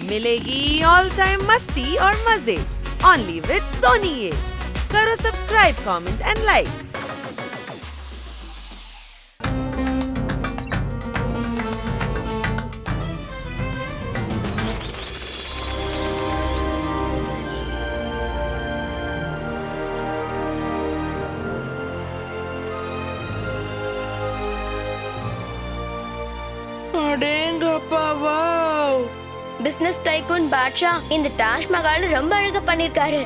मिलेगी all time मस्ती और मजे ओनली विद सोनी। ये करो subscribe, comment and like. Business tycoon Badshah இந்த தாஜ்மஹால் ரொம்ப அழகா பண்ணிருக்காரு.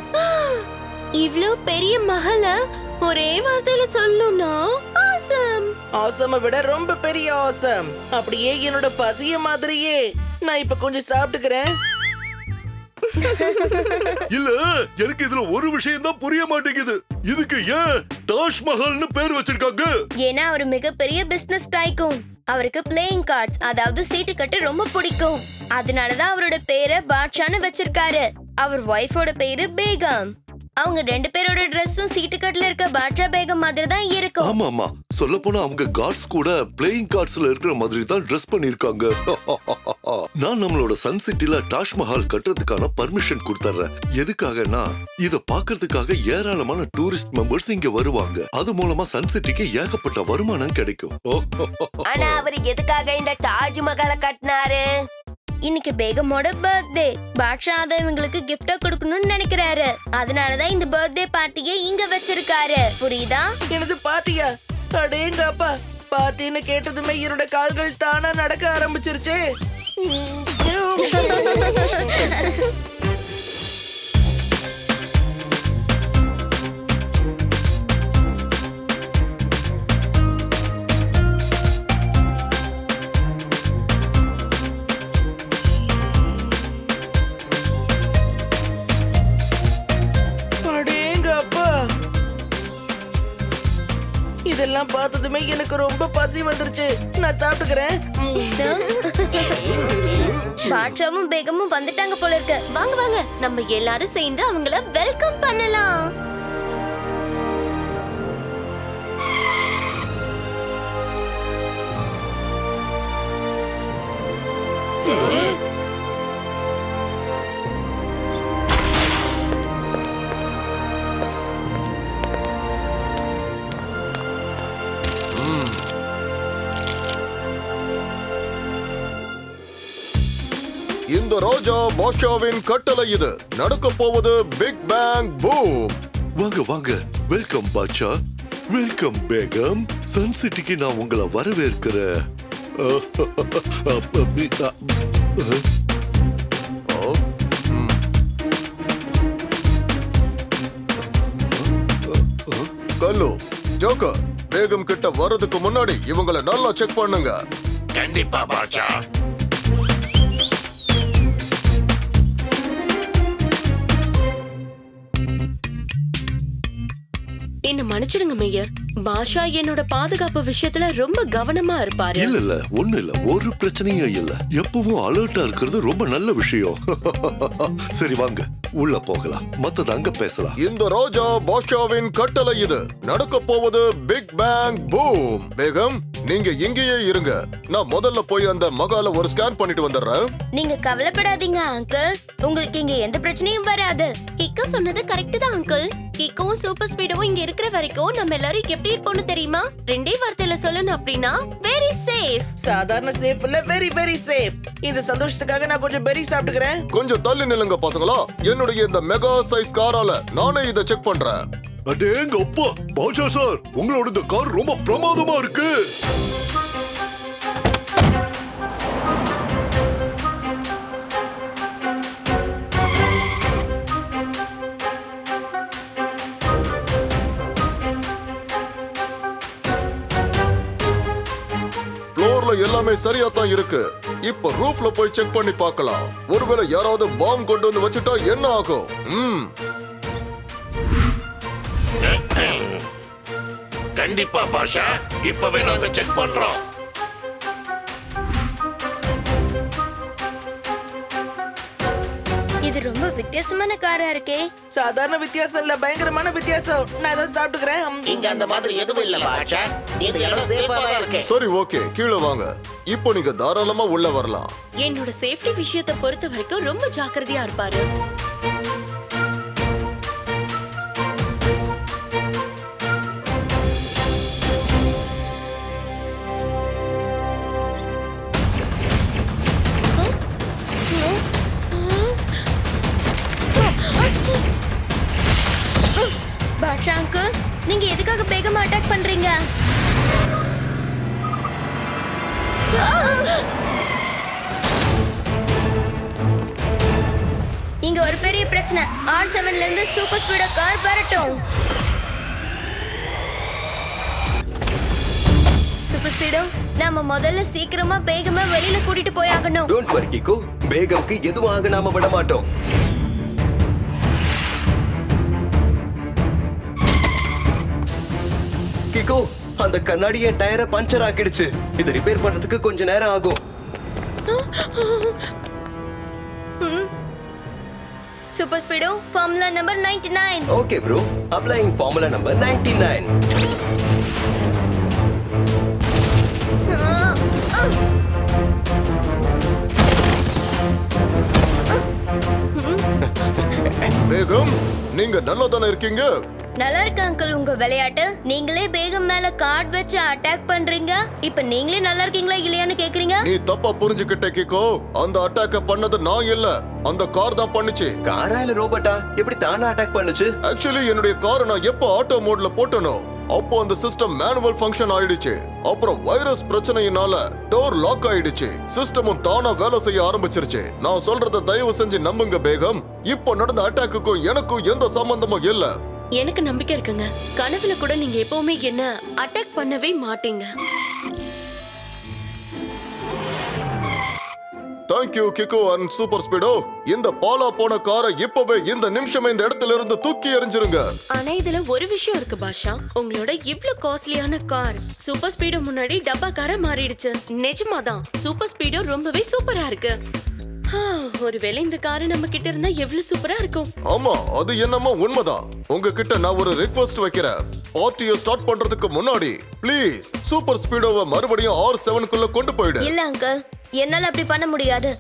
இவ்ளோ பெரிய மஹால ஒரே வார்த்தையில சொல்லணும்னா ஆசம். ஆசம விட ரொம்ப பெரிய ஆசம். அப்படியே என்னோட பசிய மாதிரியே. நான் இப்ப கொஞ்சம் சாப்பிட்டுக்கிறேன். இல்ல, எனக்கு இதுல ஒரு விஷயம் தான் புரிய மாட்டேங்குது. இதுக்கு ஏன் தாஜ்மஹால்னு பேர் வச்சிருக்காங்க? ஏன்னா அவர் மிகப்பெரிய பிசினஸ் டைகூன். அவருக்கு பிளேயிங் கார்ட்ஸ், அதாவது சீட்டு கட்டு ரொம்ப பிடிக்கும். அதனாலதான் அவரோட பேரை பாட்ஷான்னு வச்சிருக்காரு. அவர் ஒய்ஃபோட பேரு பேகம். அவங்க ரெண்டு பேரோட ட்ரெஸ்ஸும் சீட்டு கட்டுல இருக்க பாட்ஷா பேகம் மாதிரி தான் இருக்கும். ஆமா ஆமா, சொல்ல போனா அவங்க கார்ட்ஸ் கூட பிளேயிங் கார்ட்ஸ்ல இருக்கிற மாதிரி தான் ட்ரெஸ் பண்ணிருக்காங்க. நான் நம்மளோட சன் சிட்டில தாஜ்மஹால் கட்டுறதுக்கான பர்மிஷன் கொடுத்துறேன். எதுக்காகனா இத பாக்குறதுக்காக ஏராளமான டூரிஸ்ட் மெம்பர்ஸ் இங்க வருவாங்க. அது மூலமா சன் சிட்டிக்கு ஏகப்பட்ட வருமானம் கிடைக்கும். ஆனா அவர் எதுக்காக இந்த தாஜ்மஹாலை கட்டினாரு? இன்னைக்கு பேகமோட பர்த்டே. பாட்ஷா அதை இவங்களுக்கு கிஃப்டா கொடுக்கணும்னு நினைக்கிறாரு. அதனாலதான் இந்த பர்த்டே பார்ட்டியை இங்க வச்சிருக்காரு. புரியுதா? எனது பாட்டியா? அடேங்க அப்பா, பாட்டின்னு கேட்டதுமே என்னோட கால்கள் தானா நடக்க ஆரம்பிச்சிருச்சே. இதெல்லாம் பார்த்ததுமே எனக்கு ரொம்ப பசி வந்துருச்சு. நான் சாப்பிட்டுக்கிறேன். பாட்ஷாவும் பேகமும் வந்துட்டாங்க போல இருக்கு. வாங்க வாங்க, நம்ம எல்லாரும் சேர்ந்து அவங்கள வெல்கம் பண்ணலாம். இந்த ராஜா பாட்ஷாவின் கட்டளை இது. நடக்க போவது பிக் பேங் பூம். வாங்க வாங்க, welcome Badshah, welcome Begum. Sun சிட்டிக்கு நான் உங்களை வரவேற்கிறேன். கல்லு, ஜோக்கர், பேகம் கிட்ட வர்றதுக்கு முன்னாடி இவங்களை நல்லா செக் பண்ணுங்க. கண்டிப்பா பாட்ஷா. என்ன மன்னிச்சிடுங்க மேயர். பாஷா என்னோட பாதுகாப்பு விஷயத்துல ரொம்ப கவனமா இருப்பாரு. இல்ல இல்ல, ஒண்ணு இல்ல, ஒரு பிரச்சனையும் இல்ல. எப்பவும் அலர்ட்டா இருக்கிறது ரொம்ப நல்ல விஷயம். சரி வாங்க, உள்ள போகலாம். மத்தத அங்க பேசலாம். இந்த ராஜா பாட்ஷாவின் கட்டளை இது. நடக்க போவது பிக் பேங் பூம். பேகம், நீங்க இங்கேயே இருங்க. நான் முதல்ல போய் அந்த மகால ஒரு ஸ்கேன் பண்ணிட்டு வந்துடுறேன். நீங்க கவலைப்படாதீங்க அங்கிள், உங்களுக்கு இங்க எந்த பிரச்சனையும் வராது. கிக்கு சொன்னது கரெக்ட் தான் அங்கிள். கிக்கும் சூப்பர் ஸ்பீடும் இங்க இருக்கிற வரைக்கும் நம்ம எல்லாரும் எப்படி இருப்போம்னு தெரியுமா? ரெண்டே வார்த்தையில சொல்லணும் அப்படின்னா வெரி சேஃப். சாதாரண சேஃப் இல்ல, வெரி வெரி சேஃப். இந்த சந்தோஷத்துக்காக நான் கொஞ்சம் பெரி சாப்பிட்டுக்கிறேன். கொஞ்சம் தள்ளி நில்லுங்க பசங்களா. என்னுடைய இந்த மெகா சைஸ் காரால நானே இதை செக் பண்றேன். அடேங்க அப்பா, பாட்ஷா சார், உங்களோட இந்த கார் ரொம்ப பிரமாதமா இருக்கு. எல்லாமே சரியா தான் இருக்கு. இப்ப ரூஃப்ல போய் செக் பண்ணி பார்க்கலாம். ஒருவேளை யாராவது பாம் கொண்டு வந்து வச்சுட்டா என்ன ஆகும்? கண்டிப்பா பாஷா, இப்பவே நாங்க செக் பண்றோம். இது ரொம்ப வித்தியாசமான காரா இருக்கே. சாதாரண வித்தியாசம் இல்ல, பயங்கரமான வித்தியாசம். நான் ஏதாவது சாப்பிட்டுக்கிறேன். இங்க அந்த மாதிரி எதுவும் இல்ல பாட்ஷா. இது எல்லாம் சேஃபா தான் இருக்கு. சரி ஓகே, கீழே வாங்க. இப்போ நீங்க தாராளமா உள்ள வரலாம். என்னோட சேஃப்டி விஷயத்தை பொறுத்த வரைக்கும் ரொம்ப ஜாக்கிரதையா இருப்பாரு. பாட்ஷா அங்கிள், நீங்க எதுக்காக பேகமா அட்டாக் பண்றீங்க? இங்க ஒரு பெரிய பிரச்சனை. R7ல இருந்து சூப்பர் ஸ்பீடோ கார் வரட்டும். சூப்பர் ஸ்பீடோ, நாம முதல்ல சீக்கிரமா பேகமா வெளியில கூட்டிட்டு போயாகணும். டோன்ட் வரி கிக்கு, பேகம்க்கு எதுவாக நாம விட மாட்டோம். கிக்கு, அந்த கண்ணாடி என் டயரை பஞ்சர் ஆக்கிடுச்சு. இதை ரிப்பேர் பண்றதுக்கு கொஞ்ச நேரம் ஆகும். Super speedo, formula number 99. Okay bro, applying formula number 99. பேகம், நீங்க நல்லா தானே இருக்கீங்க? நல்லா இருக்கு அங்கிள் உங்க விளையாட்டு. நீங்களே பேகம் மேல கார்ட் வச்சு அட்டாக் பண்றீங்க. இப்ப நீங்களே நல்லா இருக்கீங்களா இல்லையான்னு கேக்குறீங்க. நீ தப்பா புரிஞ்சுக்கிட்ட கிக்கோ. அந்த அட்டாக்க பண்ணது நான் இல்ல, அந்த கார் தான் பண்ணுச்சு. காரா இல்ல ரோபோட்டா? எப்படி தானா அட்டாக் பண்ணுச்சு? ஆக்சுவலி என்னுடைய காரை நான் எப்ப ஆட்டோ மோட்ல போட்டனோ அப்போ அந்த சிஸ்டம் மேனுவல் ஃபங்க்ஷன் ஆயிடுச்சு. அப்புறம் வைரஸ் பிரச்சனையினால டோர் லாக் ஆயிடுச்சு. சிஸ்டமும் தானா வேலை செய்ய ஆரம்பிச்சிருச்சு. நான் சொல்றத தயவு செஞ்சு நம்புங்க பேகம். இப்போ நடந்த அட்டாக்குக்கும் எனக்கும் எந்த சம்பந்தமும் இல்ல. எனக்கு நம்பிக்கை இருக்குங்க. கனவுல கூட நீங்க எப்பவுமே என்ன அட்டாக் பண்ணவே மாட்டீங்க. Thank you Kicko and super speedo. இந்த பாலா போன காரை இப்பவே இந்த நிமிஷமே இந்த இடத்துல இருந்து தூக்கி எறிஞ்சிருங்க. ஆனா இதுல ஒரு விஷயம் இருக்கு பாஷா. உங்களோட இவ்ளோ காஸ்ட்லியான கார் சூப்பர் ஸ்பீடோ முன்னாடி டப்பா காரா மாறிடுச்சு. நிஜமாதான் சூப்பர் ஸ்பீடோ ரொம்பவே சூப்பரா இருக்கு. ஒருவேளை இந்த காரு நம்ம கிட்ட இருந்தா எவ்வளவு சூப்பரா இருக்கும். ஆமா, அது என்னமோ உண்மைதான். உங்ககிட்ட நான் ஒரு ரிக்வெஸ்ட் வைக்கிறேன். பார்ட்டியை ஸ்டார்ட் பண்றதுக்கு முன்னாடி ப்ளீஸ் சூப்பர் ஸ்பீடோவை மறுபடியும் R7க்குள்ள கொண்டு போயிடு. இல்ல அங்கிள், என்னால அப்படி பண்ண முடியாது.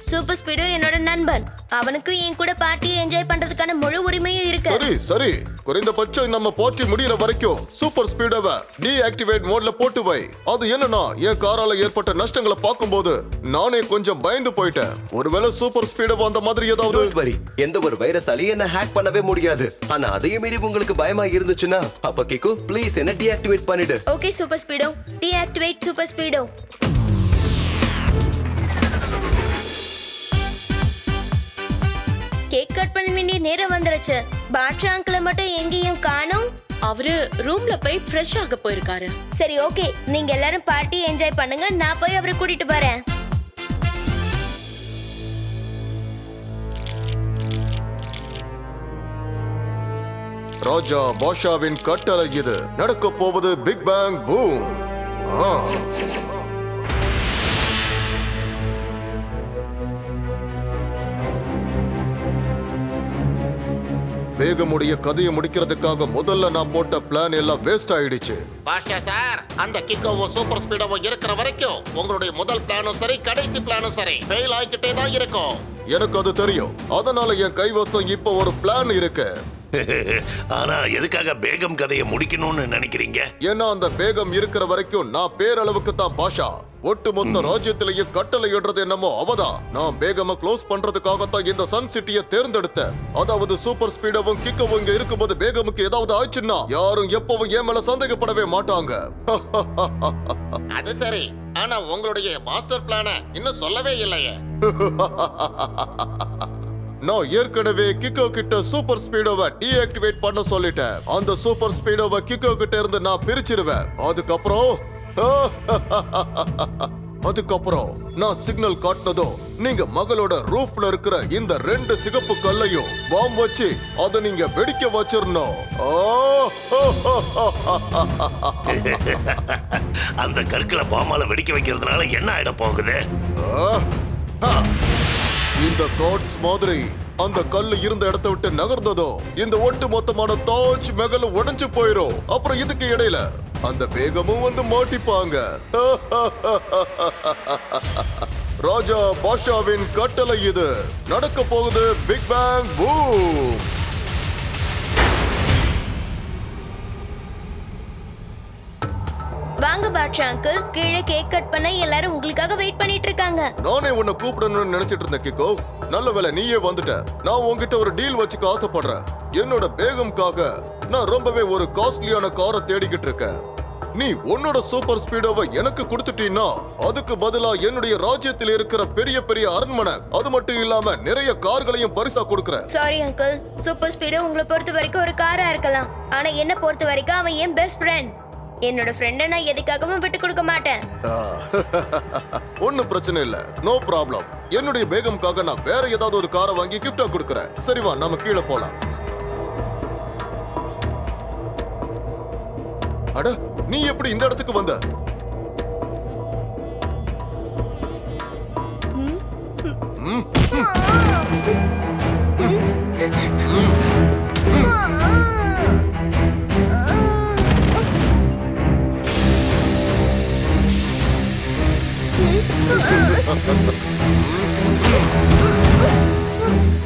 சூப்பர் ஸ்பீடோ என்னோட நண்பன். அவனுக்கு என் கூட பார்ட்டியை என்ஜாய் பண்றதுக்கான முழு உரிமையும் இருக்கு. சரி சரி, குறைந்தபட்சம் நம்ம பார்ட்டி முடியற வரைக்கும் சூப்பர் ஸ்பீடோவை டீஆக்டிவேட் மோட்ல போட்டு வை. அது என்னன்னா, என் காரால ஏற்பட்ட நஷ்டங்களை பார்க்கும்போது நானே கொஞ்சம் பயந்து போயிட்டேன். ஒருவேளை சூப்பர் ஸ்பீடோ அந்த மாதிரி ஏதாவது. டோன்ட் வரி, எந்த ஒரு வைரஸாலையும் என்ன ஹேக் பண்ணவே முடியாது. ஆனா அதையும் மீறி உங்களுக்கு பயமா இருந்துச்சுன்னா அப்ப கிக்கு ப்ளீஸ் என்ன டீஆக்டிவேட் பண்ணிடு. Okay super speedo, deactivate super speedo. Cake cut பண்ண வேண்டிய நேரம் வந்துருச்சு. பாட்ஷா அங்கிளை மட்டும் எங்கேயும் காணோம். அவரு ரூம்ல போய் ஃப்ரெஷ் ஆக போயிருக்காரு. சரி ஓகே, நீங்க எல்லாரும் பார்ட்டி என்ஜாய் பண்ணுங்க. நான் போய் அவரை கூட்டிட்டு வரேன். ராஜா பாஷாவின் கட்டளை இது. நடக்க போவது பிக் பேங் பூம். வேகமுடைய கதையை முடிக்கிறதுக்காக முதல்ல நான் போட்ட பிளான் எல்லாம் வேஸ்ட் ஆயிடுச்சு. பாட்ஷா சார், அந்த கிக்கோவும் சூப்பர் ஸ்பீடோவும் இருக்கிற வரைக்கும் உங்களுடைய முதல் பிளானும் சரி கடைசி பிளானும் சரி ஃபெயில் ஆகிக்கிட்டே தான் இருக்கும். எனக்கு அது தெரியும். அதனால என் கைவசம் இப்போ ஒரு பிளான் இருக்கு. ஆனா எதுக்காக பேகம் கதையை முடிக்கணும்னு நினைக்கிறீங்க? ஏன்னா அந்த வேகம் இருக்கிற வரைக்கும் நான் பேரளவுக்கு தான் பாஷா. ஒட்டுமொத்த ராஜ்யத்திலேயே கட்டளை இடுறது என்னமோ அவதான். நான் பேகம க்ளோஸ் பண்றதுக்காகத்தான் இந்த சன் சிட்டியை தேர்ந்தெடுத்தேன். அதாவது சூப்பர் ஸ்பீடவும் கிக்கவும் இங்க இருக்கும்போது பேகமுக்கு ஏதாவது ஆச்சுன்னா யாரும் எப்பவும் என் மேல சந்தேகப்படவே மாட்டாங்க. அது சரி, ஆனா உங்களுடைய மாஸ்டர் பிளான இன்னும் சொல்லவே இல்லையே. நான் ஏற்கனவே கிக்கோ கிட்ட சூப்பர் ஸ்பீடோவை டீஆக்டிவேட் பண்ண சொல்லிட்டேன். அந்த சூப்பர் ஸ்பீடோவை கிக்கோ கிட்ட இருந்து நான் பிரிச்சிருவேன். அதுக்கப்புறம் நான் சிக்னல் காட்டினதும் நீங்க மகளோட ரூஃப்ல இருக்கிற இந்த 2 சிகப்பு கல்லையும் பாம் வச்சு அதை நீங்க வெடிக்க வச்சிரணும். அந்த கற்களை பாமால வெடிக்க வைக்கிறதுனால என்ன ஆயிட போகுது? இந்த கார்ட்ஸ் மாதிரி அந்த கல்லு இருந்த இடத்தை விட்டு நகர்ந்ததோ இந்த ஒட்டு மொத்தமான தாஜ் மஹல் உடைஞ்சு போயிரும். அப்புறம் இதுக்கு இடையில அந்த பேகமும் வந்து மாட்டிப்பாங்க. ராஜா பாஷாவின் கட்டளை இது. நடக்க போகுது பிக் பேங் பூம். வாங்க பாட்ஷா அங்கிள், கீழே கேக் கட் பண்ண எல்லாரும் உங்களுக்காக வெயிட் பண்ணிட்டு இருக்காங்க. நானே உன்னை கூப்பிடணும்னு நினைச்சிட்டு இருந்தேன் கிக்கோ. நல்ல வேளை நீயே வந்துட்ட. நான் உன்கிட்ட ஒரு டீல் வச்சுக்க ஆசைப்படுறேன். என்னோட பேகம்காக நான் ரொம்பவே ஒரு காஸ்ட்லியான காரை தேடிக்கிட்டு இருக்கேன். நீ உன்னோட சூப்பர் ஸ்பீடோவை எனக்கு கொடுத்துட்டீன்னா அதுக்கு பதிலா என்னுடைய ராஜ்யத்தில் இருக்கிற பெரிய பெரிய அரண்மனை, அது மட்டும் இல்லாம நிறைய கார்களையும் பரிசா கொடுக்கறேன். சாரி அங்கிள், சூப்பர் ஸ்பீடோ உங்களை பொறுத்த வரைக்கும் ஒரு காரா இருக்கலாம். ஆனா என்ன பொறுத்த வரைக்கும் அவன் என் பெஸ்ட் ஃப்ரெண்ட். என்னோட ஃப்ரெண்ட நான் எதுக்காகவும் விட்டு கொடுக்க மாட்டேன். ஒன்னும் பிரச்சனை இல்ல, நோ ப்ராப்ளம். என்னுடைய பேகம்காக நான் வேற ஏதாவது ஒரு காரை வாங்கி கிஃப்டா கொடுக்கறேன். சரிவா, நாம கீழே போலாம். அட, நீ எப்படி இந்த இடத்துக்கு வந்த?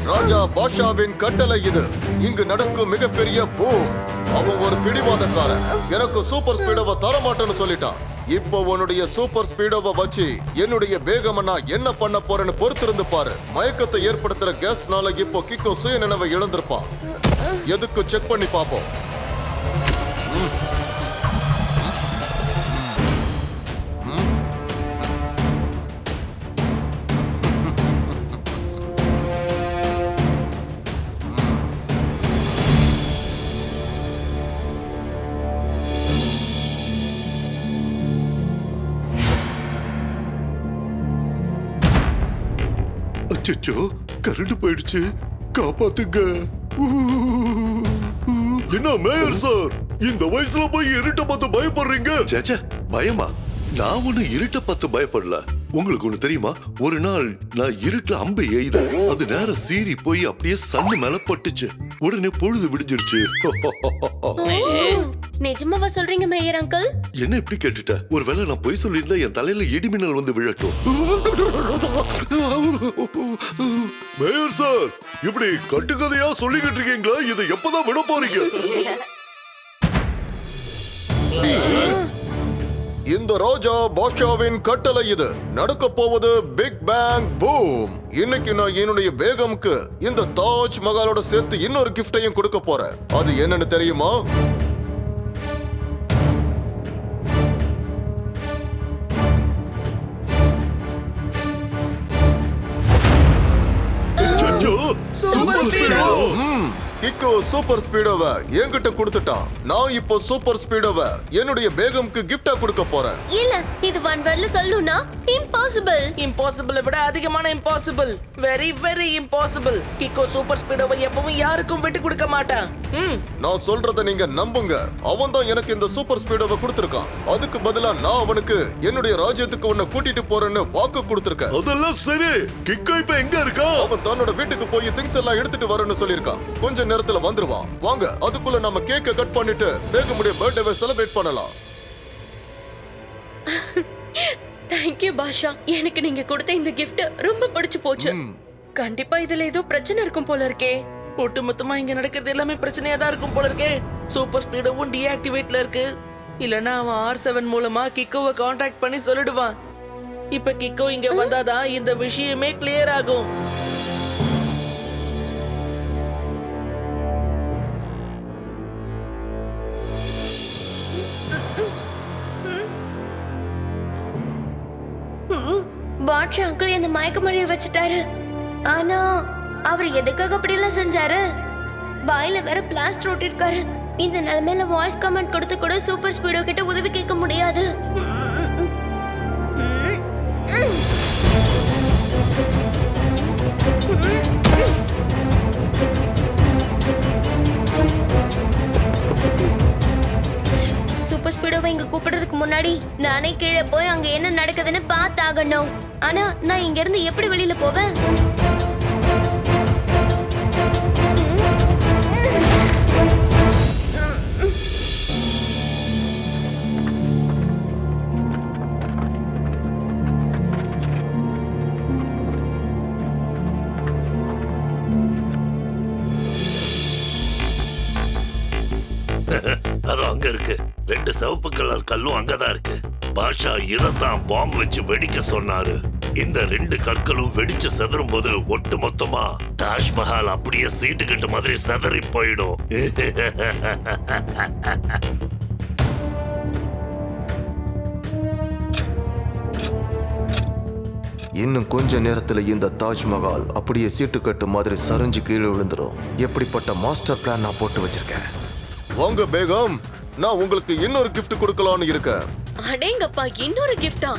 ராஜா பாஷாவின் கட்டளை இது. இங்கு நடக்கும் மிகப்பெரிய பூம். அவன் ஒரு பிடிவாதக்காரன். எனக்கு சூப்பர் ஸ்பீடோவை தரமாட்டேன்னு சொல்லிட்டான். இப்போ உன்னுடைய சூப்பர் ஸ்பீடோவை வச்சு என்னுடைய பேகம நான் என்ன பண்ண போறேன்னு பொறுத்திருந்து பாரு. மயக்கத்தை ஏற்படுத்துற கேஸ்னால இப்போ கிக்கோ சுய நினைவை இழந்திருப்பான். எதுக்கு செக் பண்ணி பாப்போம். அச்சோ, கரண்ட் போயிடுச்சு, காப்பாத்துங்க. என்ன மேயர் சார், இந்த வயசுல போய் இருட்ட பார்த்து பயப்படுறீங்க? சேச்சே, பயமா? நான் ஒண்ணு இருட்ட பார்த்து பயப்படல. உங்களுக்கு ஒண்ணு தெரியுமா, ஒரு நாள் நான் இருட்டுல அம்பு எய்த, அது நேரம் சீறி போய் அப்படியே சன்னு மேல பட்டுச்சு. உடனே பொழுது விடிஞ்சிருச்சு. நிஜமாவா சொல்றீங்க மேயர் அங்கிள்? என்ன இப்படி கேட்டுட்ட? ஒருவேளை நான் பொய் சொல்லியிருந்தா என் தலையில இடிமின்னல் வந்து விழட்டும். மேயர் சார், இப்படி கட்டுக்கதையா சொல்லிக்கிட்டு இருக்கீங்களா? இதை எப்பதான் விட போறீங்க? இந்த ராஜா பாஷாவின் கட்டளை இது. நடக்க போவது பிக் பேங் பூம். இன்னைக்கு நான் என்னுடைய பேகம்க்கு இந்த தாஜ் மஹாலோட சேர்த்து இன்னொரு கிஃப்டையும் கொடுக்க போறேன். அது என்னன்னு தெரியுமா? கிக்கோ சூப்பர் ஸ்பீடோவை என்கிட்ட கொடுத்துட்டான். நான் இப்போ சூப்பர் ஸ்பீடோவை என்னுடைய பேகம்க்கு கிஃப்டா கொடுக்க போறேன். இல்ல, இது ஒன் வேர்ட்ல சொல்லணும்னா இம்பாசிபிள். இம்பாசிபிளை விட அதிகமான impossible. Very very impossible. Kicko super ஸ்பீடோவை எப்பவும் யாருக்கும் விட்டு கொடுக்க மாட்டான். நான் சொல்றத நீங்க நம்புங்க. அவன் தான் எனக்கு இந்த சூப்பர் ஸ்பீடோவை கொடுத்திருக்கான். அதுக்கு பதிலா நான் அவனுக்கு என்னுடைய ராஜ்யத்துக்கு உன்னை கூட்டிட்டு போறேன்னு வாக்கு கொடுத்திருக்கேன். அதெல்லாம் சரி, கிக்கோ இப்ப எங்க இருக்கா? அவன் தன்னோட வீட்டுக்கு போய் திங்ஸ் எல்லாம் எடுத்துட்டு வரேன்னு சொல்லியிருக்கான். கொஞ்ச நேரத்துல வந்துருவான். வாங்க, அதுக்குள்ள நம்ம கேக்க கட் பண்ணிட்டு பேகமுடைய பர்த்டேவை செலிப்ரேட் பண்ணலாம். தேங்க் யூ பாஷா. எனக்கு நீங்க கொடுத்த இந்த gift ரொம்ப பிடிச்சு போச்சு. கண்டிப்பா இதுல ஏதோ பிரச்சனை இருக்கும் போல இருக்கே. ஒட்டுமொத்தமா இங்க நடக்கிறது எல்லாமே பிரச்சனையா தான் இருக்கும் போல இருக்கே. சூப்பர் ஸ்பீடோவும் டீஆக்டிவேட்ல இருக்கு. இல்லனா அவன் R7 மூலமா கிக்கோவை கான்டாக்ட் பண்ணி சொல்லிடுவான். இப்ப கிக்கோ இங்க வந்தாதான் இந்த விஷயமே கிளியர் ஆகும். பாட்ஷா அங்கிள் என்ன மயக்கமடைய வச்சுட்டாரு. ஆனா அவர் எதுக்காக அப்படி எல்லாம் செஞ்சாரு? வாயில வேற பிளாஸ்டர் ஒட்டிருக்காரு. இந்த நிலைமையில வாய்ஸ் கமெண்ட் கொடுத்து கூட சூப்பர் ஸ்பீடோ கிட்ட உதவி கேட்க முடியாது. சூப்பர் ஸ்பீடோவை இங்க கூப்பிடுறதுக்கு முன்னாடி நானே கீழே போய் அங்க என்ன நடக்குதுன்னு பார்த்தாகணும். ஆனா நான் இங்க இருந்து எப்படி வெளியில போவேன்? அங்க இருக்கு. 2 சிவப்பு கலர் கல்லும் அங்கதான் இருக்கு. பாஷா இதத்தான் பாம்பு வச்சு வெடிக்க சொன்னாரு. இந்த 2 கற்களும் வெடிச்சு செதறும் போது ஒட்டு மொத்தமா தாஜ்மஹால் அப்படியே சீட்டுக்கட்டு மாதிரி செதறி போயிடும். இன்னும் கொஞ்ச நேரத்துல இந்த தாஜ்மஹால் அப்படியே சீட்டுக்கட்டு மாதிரி சரிஞ்சு கீழே விழுந்துரும். எப்படிப்பட்ட மாஸ்டர் பிளான் நான் போட்டு வச்சிருக்கேன். வாங்க பேகம், நான் உங்களுக்கு இன்னொரு gift கொடுக்கலாம்னு இருக்கேன். அடேங்கப்பா, இன்னொரு கிஃப்டா?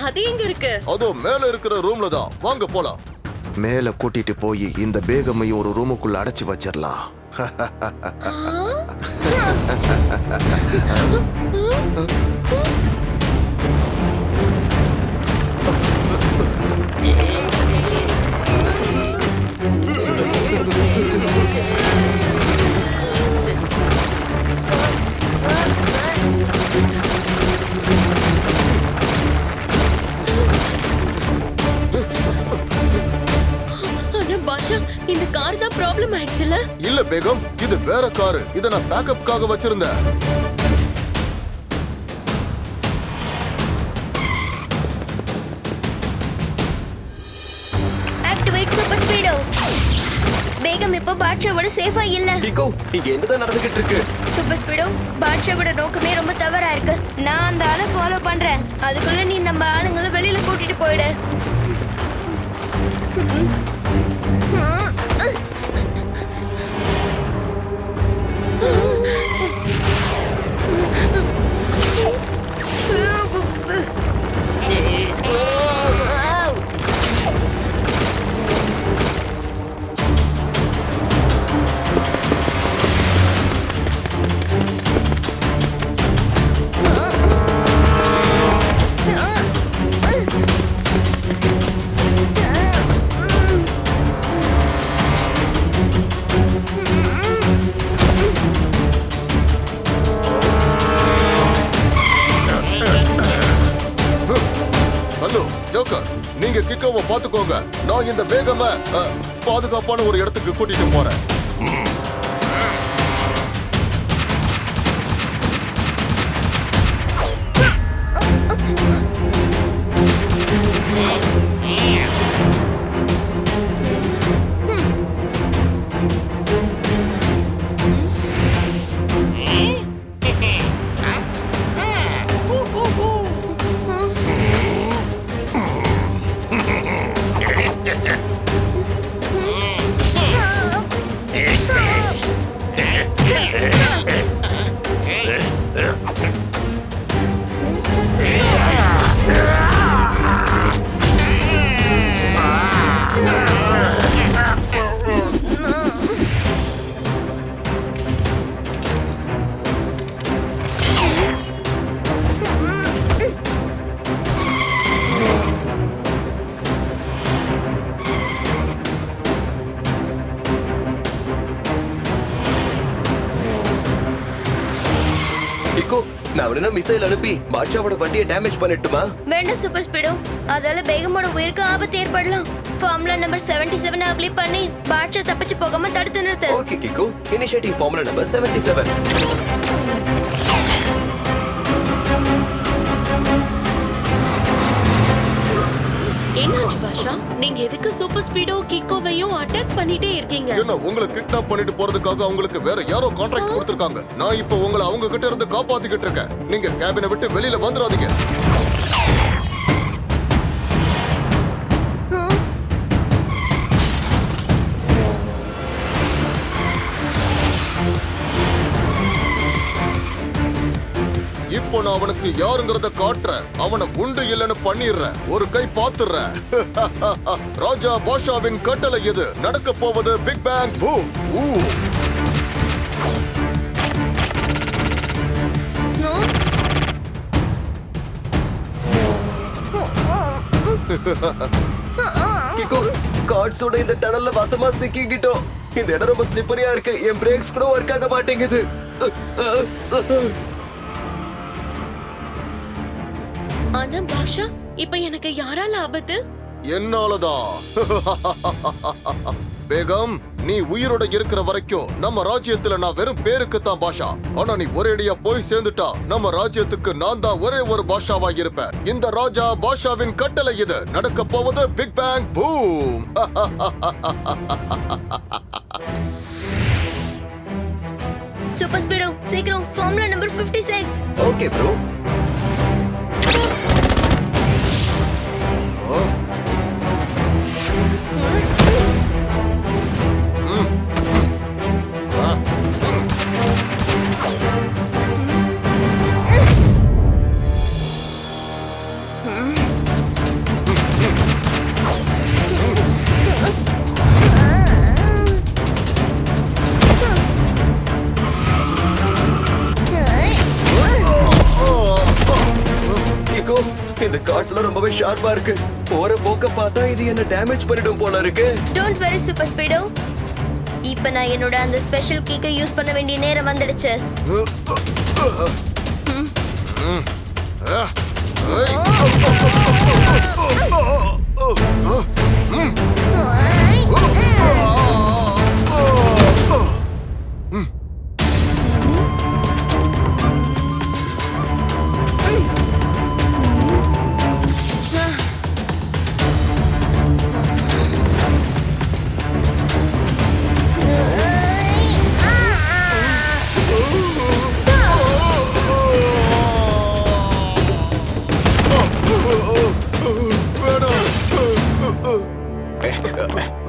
அது எங்க இருக்கு? அதோ மேல இருக்கிற ரூம்ல தான். வாங்க போலாம். மேல கூட்டிட்டு போய் இந்த பேகமை ஒரு ரூமுக்குள்ள அடைச்சு வச்சிடலாம். ஆனா பாஷா, இந்த கார் தான் ப்ராப்ளம் ஆயிடுச்சுல? இல்ல பேகம், இது வேற காரு. இத நான் பேக்கப்காக வச்சிருந்தேன். Activate super ஸ்பீடோ. பேகம் இப்போ பாட்ஷாவோட சேஃபா இல்ல. கிக்கு, இங்க என்னதான் நடந்துகிட்டு இருக்கு? சூப்பர் ஸ்பீடோ, பாட்ஷாவோட நோக்கமே ரொம்ப தவறா இருக்கு. நான் அந்த ஆளை ஃபாலோ பண்றேன். அதுக்குள்ள நீ நம்ம ஆளுங்களை வெளியில கூட்டிட்டு போயிடு. ஹலோ ஜோக்கர், நீங்க கிக்கோவை பாத்துக்கோங்க. நான் இந்த பேகமை பாதுகாப்பான ஒரு இடத்துக்கு கூட்டிட்டு போறேன். கிக்கு, நான் உடனே மிசைல் அனுப்பி பாட்ஷாவோட வண்டியை டேமேஜ் பண்ணிட்டுமா? வேண்டாம் சூப்பர் ஸ்பீடோ, அதால பேகமோட உயிருக்கு ஆபத்து ஏற்படலாம். ஃபார்முலா நம்பர் 77 அப்ளை பண்ணி பாட்ஷா தப்பிச்சு போகாம தடுத்து நிறுத்து. Okay kick, initiative formula number 77. என்னாச்சு பாஷா? நீங்க எதுக்கு சூப்பர் ஸ்பீடோ கிக்கோவையும் அட்டாக் பண்ணிட்டே இருக்கீங்க? என்ன, உங்களை கிட்னாப் பண்ணிட்டு போறதுக்காக அவங்களுக்கு வேற யாரோ கான்ட்ராக்ட் கொடுத்திருக்காங்க. நான் இப்போ உங்களை அவங்க கிட்ட இருந்து காப்பாத்திக்கிட்டு இருக்கேன். நீங்க கேபினை விட்டு வெளியில வந்துடாதீங்க. இப்போ நான் அவனுக்கு யாருங்கிறத காட்டுறேன். அவனை உண்டு இல்லைன்னு பண்ணிடுறேன். ஒரு கை பாத்துறேன். ராஜா பாஷாவின் கட்டளை எது? நடக்க போவது பிக் பேங் பூம். கிக்கு, கார்ட்ஸோட இந்த டனல்ல வசமா சிக்கிக்கிட்டோம். இந்த இடம் ரொம்ப ஸ்லிப்பரியா இருக்கு. என் பிரேக்ஸ் கூட ஒர்க் ஆக மாட்டேங்குது. ஆனா பாஷா, இப்ப எனக்கு யாரால ஆபத்து? என்னாலதான். பேகம், நீ உயிரோட இருக்கிற வரைக்கும் நம்ம ராஜ்யத்துல நான் வெறும் பேருக்கு தான் பாஷா. ஆனா நீ ஒரேடியா போய் சேர்ந்துட்டா நம்ம ராஜ்யத்துக்கு நான் தான் ஒரே ஒரு பாஷாவா இருப்பேன். இந்த ராஜா பாஷாவின் கட்டளை இது. நடக்க போவது big bang boom. Super speedo சீக்கிரம் formula number 56. Okay bro. Kicko, இந்த கார்ட்ஸ்ல ரொம்பவே ஷார்ப்பா இருக்கு. போற போக்க பார்த்தா இது என்ன டேமேஜ் பண்ணிடும் போல இருக்கு. Don't worry super ஸ்பீடோ. இப்ப நான் என்னோட அந்த ஸ்பெஷல் கீக்கை யூஸ் பண்ண வேண்டிய நேரம் வந்துடுச்சு.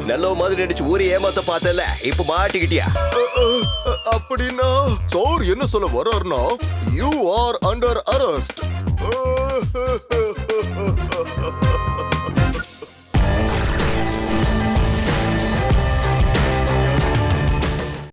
நல்ல மாதிரி நடிச்சு ஊரே ஏமாத்த பார்த்தல, இப்ப மாட்டிக்கிட்டியா? அப்படின்னா சோர் என்ன சொல்ல வர்றாருன்னா, யூ ஆர் அண்டர் அரெஸ்ட்.